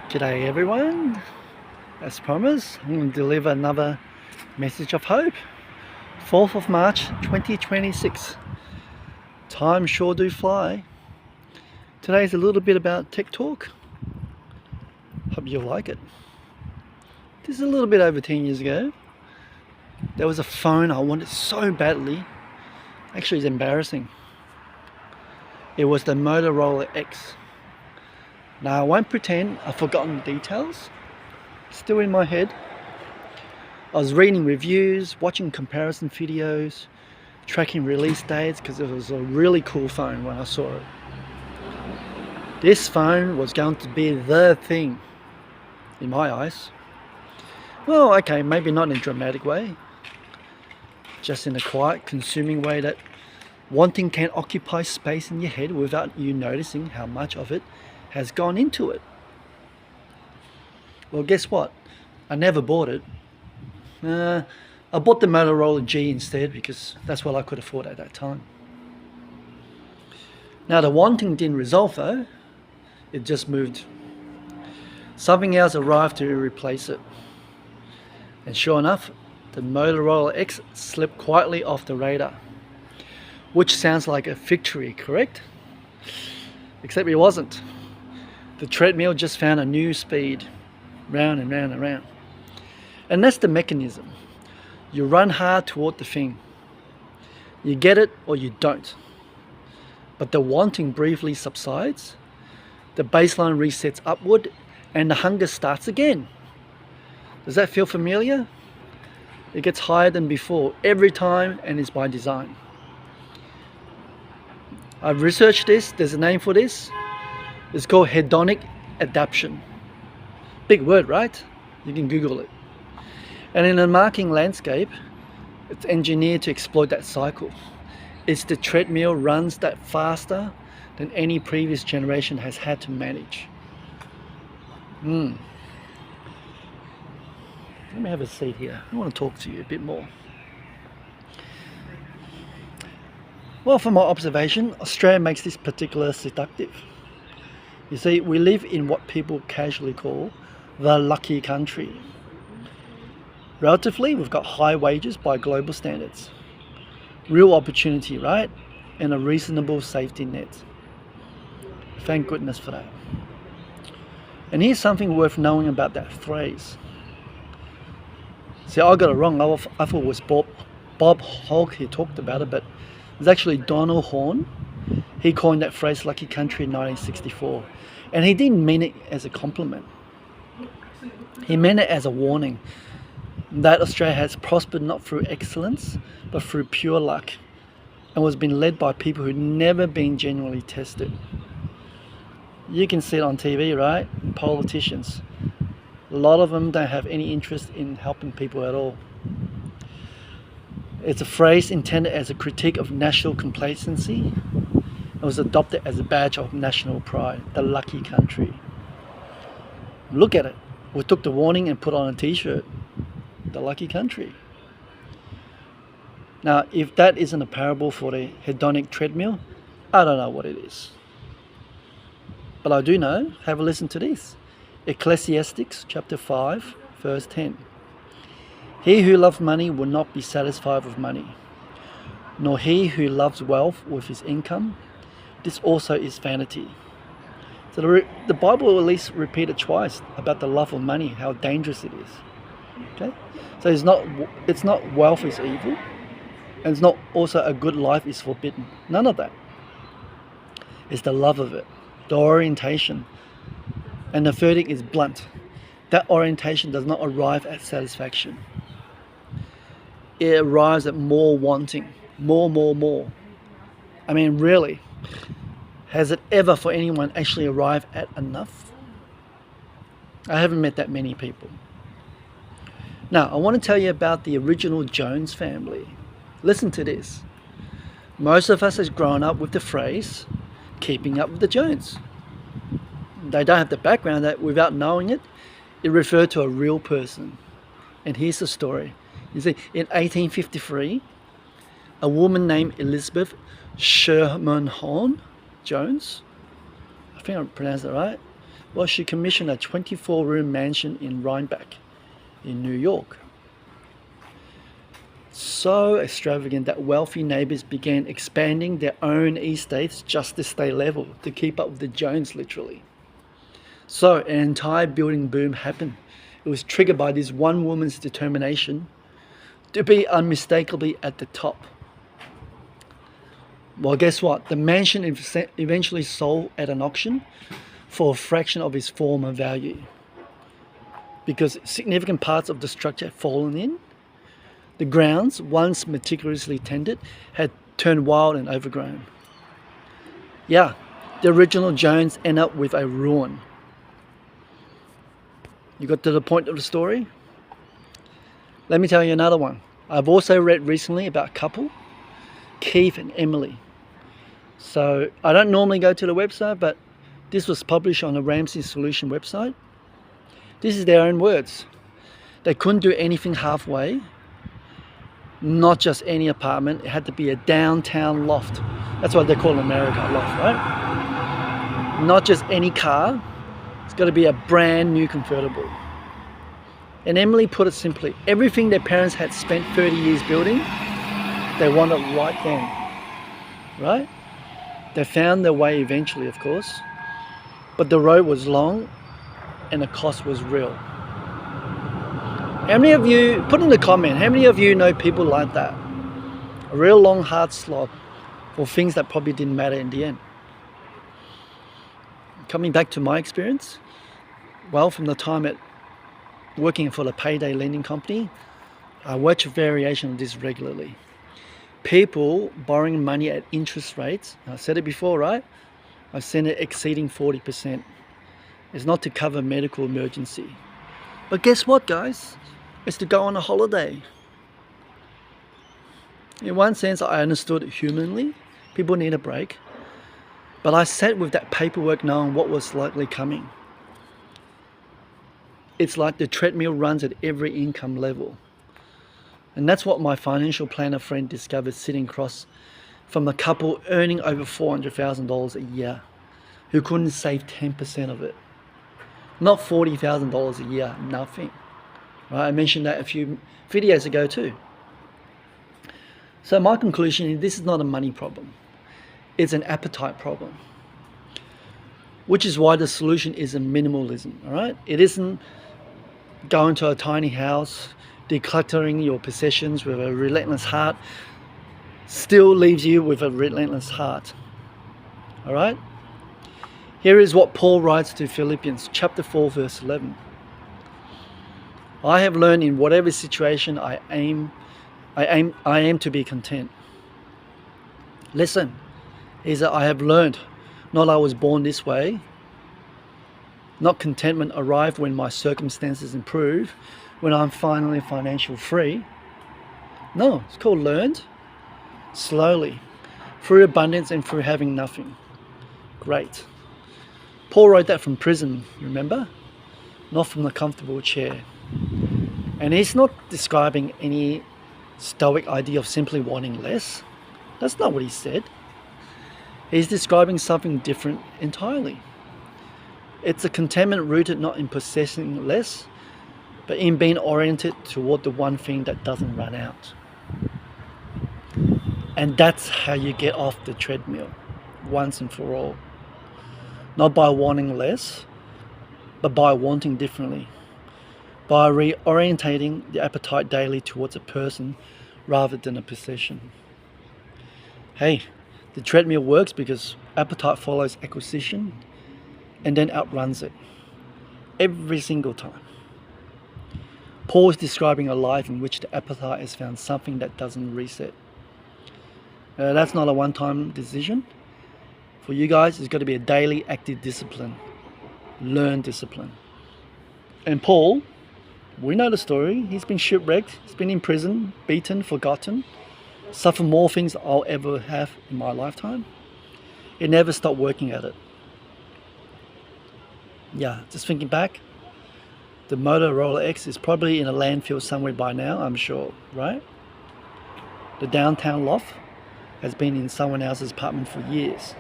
G'day everyone, as promised I'm going to deliver another message of hope. 4th of March 2026. Time sure do fly. Today's a little bit about tech talk. Hope you'll like it. This is a little bit over 10 years ago. There was a phone I wanted so badly. Actually, it's embarrassing. It was the Motorola X. Now I won't pretend I've forgotten the details. Still in my head. I was reading reviews, watching comparison videos, tracking release dates because it was a really cool phone when I saw it. This phone was going to be the thing in my eyes. Well, okay, maybe not in a dramatic way. Just in a quiet, consuming way that wanting can occupy space in your head without you noticing how much of it has gone into it. Well, guess what? I never bought it. I bought the Motorola G instead because that's what I could afford at that time. Now the wanting didn't resolve though. It just moved. Something else arrived to replace it. And sure enough, the Motorola X slipped quietly off the radar. Which sounds like a victory, correct? Except it wasn't. The treadmill just found a new speed, round and round and round. And that's the mechanism. You run hard toward the thing. You get it or you don't. But the wanting briefly subsides, the baseline resets upward, and the hunger starts again. Does that feel familiar? It gets higher than before every time, and it's by design. I've researched this, there's a name for this. It's called hedonic adaptation. Big word, right? You can Google it. And in a marketing landscape, it's engineered to exploit that cycle. It's the treadmill runs that faster than any previous generation has had to manage. Let me have a seat here. I want to talk to you a bit more. Well, from my observation, Australia makes this particular seductive. You see, we live in what people casually call the lucky country. Relatively, we've got high wages by global standards. Real opportunity, right? And a reasonable safety net. Thank goodness for that. And here's something worth knowing about that phrase. See, I got it wrong. I thought it was Bob Hogg who talked about it, but it's actually Donald Horne. He coined that phrase lucky country in 1964. And he didn't mean it as a compliment. He meant it as a warning that Australia has prospered not through excellence, but through pure luck, and was being led by people who'd never been genuinely tested. You can see it on TV, right? Politicians. A lot of them don't have any interest in helping people at all. It's a phrase intended as a critique of national complacency. It was adopted as a badge of national pride, the lucky country. Look at it. We took the warning and put on a t-shirt, the lucky country. Now, if that isn't a parable for the hedonic treadmill, I don't know what it is. But I do know, have a listen to this. Ecclesiastes chapter 5, verse 10. He who loves money will not be satisfied with money, nor he who loves wealth with his income. This also is vanity. So the Bible will at least repeat it twice about the love of money, how dangerous it is. Okay? So it's not wealth is evil, and it's not also a good life is forbidden. None of that. It's the love of it, the orientation. And the verdict is blunt. That orientation does not arrive at satisfaction. It arrives at more wanting, more. I mean, really, has it ever for anyone actually arrived at enough? I haven't met that many people. Now, I want to tell you about the original Jones family. Listen to this. Most of us has grown up with the phrase, keeping up with the Jones. They don't have the background that without knowing it, it referred to a real person. And here's the story. You see, in 1853, a woman named Elizabeth Sherman Horne Jones, I think I pronounced that right, Well, she commissioned a 24-room mansion in Rhinebeck in New York. So extravagant that wealthy neighbors began expanding their own estates just to stay level, to keep up with the Jones, literally. So an entire building boom happened. It was triggered by this one woman's determination to be unmistakably at the top. Well, guess what? The mansion eventually sold at an auction for a fraction of its former value, because significant parts of the structure had fallen in. The grounds, once meticulously tended, had turned wild and overgrown. Yeah, the original Jones ended up with a ruin. You got to the point of the story? Let me tell you another one. I've also read recently about a couple, Keith and Emily. So I don't normally go to the website, but this was published on the Ramsey Solution website. This is their own words. They couldn't do anything halfway. Not just any apartment. It had to be a downtown loft. That's what they call in America, a loft, right? Not just any car. It's got to be a brand new convertible. And Emily put it simply, everything their parents had spent 30 years building, they wanted right then, right? They found their way eventually, of course, but the road was long and the cost was real. How many of you, put in the comment, how many of you know people like that? A real long hard slog for things that probably didn't matter in the end. Coming back to my experience, well, from the time at working for the Payday lending company, I watch a variation of this regularly. People borrowing money at interest rates, I said it before, right? I've seen it exceeding 40%. It's not to cover medical emergency. But guess what, guys? It's to go on a holiday. In one sense, I understood it humanly. People need a break. But I sat with that paperwork knowing what was likely coming. It's like the treadmill runs at every income level. And that's what my financial planner friend discovered sitting across from a couple earning over $400,000 a year who couldn't save 10% of it. Not $40,000 a year, nothing. Right? I mentioned that a few videos ago too. So my conclusion is this is not a money problem. It's an appetite problem. Which is why the solution is a minimalism, all right? It isn't going to a tiny house, decluttering your possessions with a relentless heart, still leaves you with a relentless heart, all right? Here is what Paul writes to Philippians chapter 4, verse 11. I have learned in whatever situation I am to be content. Listen, is that I have learned, not I was born this way, not contentment arrive when my circumstances improve, when I'm finally financially free. No, it's called learned, slowly, through abundance and through having nothing. Great. Paul wrote that from prison, remember? Not from the comfortable chair. And he's not describing any stoic idea of simply wanting less. That's not what he said. He's describing something different entirely. It's a contentment rooted not in possessing less, but in being oriented toward the one thing that doesn't run out. And that's how you get off the treadmill, once and for all. Not by wanting less, but by wanting differently. By reorientating the appetite daily towards a person rather than a possession. Hey, the treadmill works because appetite follows acquisition and then outruns it. Every single time. Paul is describing a life in which the appetite has found something that doesn't reset. That's not a one-time decision. For you guys, it's got to be a daily active discipline. Learn discipline. And Paul, we know the story. He's been shipwrecked. He's been in prison, beaten, forgotten, suffered more things than I'll ever have in my lifetime. He never stopped working at it. Yeah, just thinking back, the Motorola X is probably in a landfill somewhere by now, I'm sure, right? The downtown loft has been in someone else's apartment for years.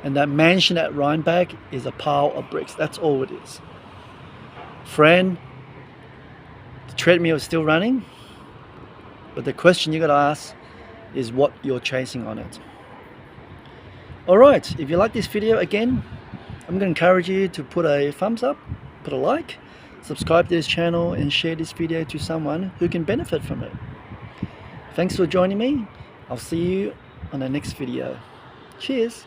And that mansion at Rhinebeck is a pile of bricks. That's all it is. Friend, the treadmill is still running, but the question you got to ask is what you're chasing on it. Alright, if you like this video, again, I'm going to encourage you to put a thumbs up, put a like, subscribe to this channel, and share this video to someone who can benefit from it. Thanks for joining me. I'll see you on the next video. Cheers.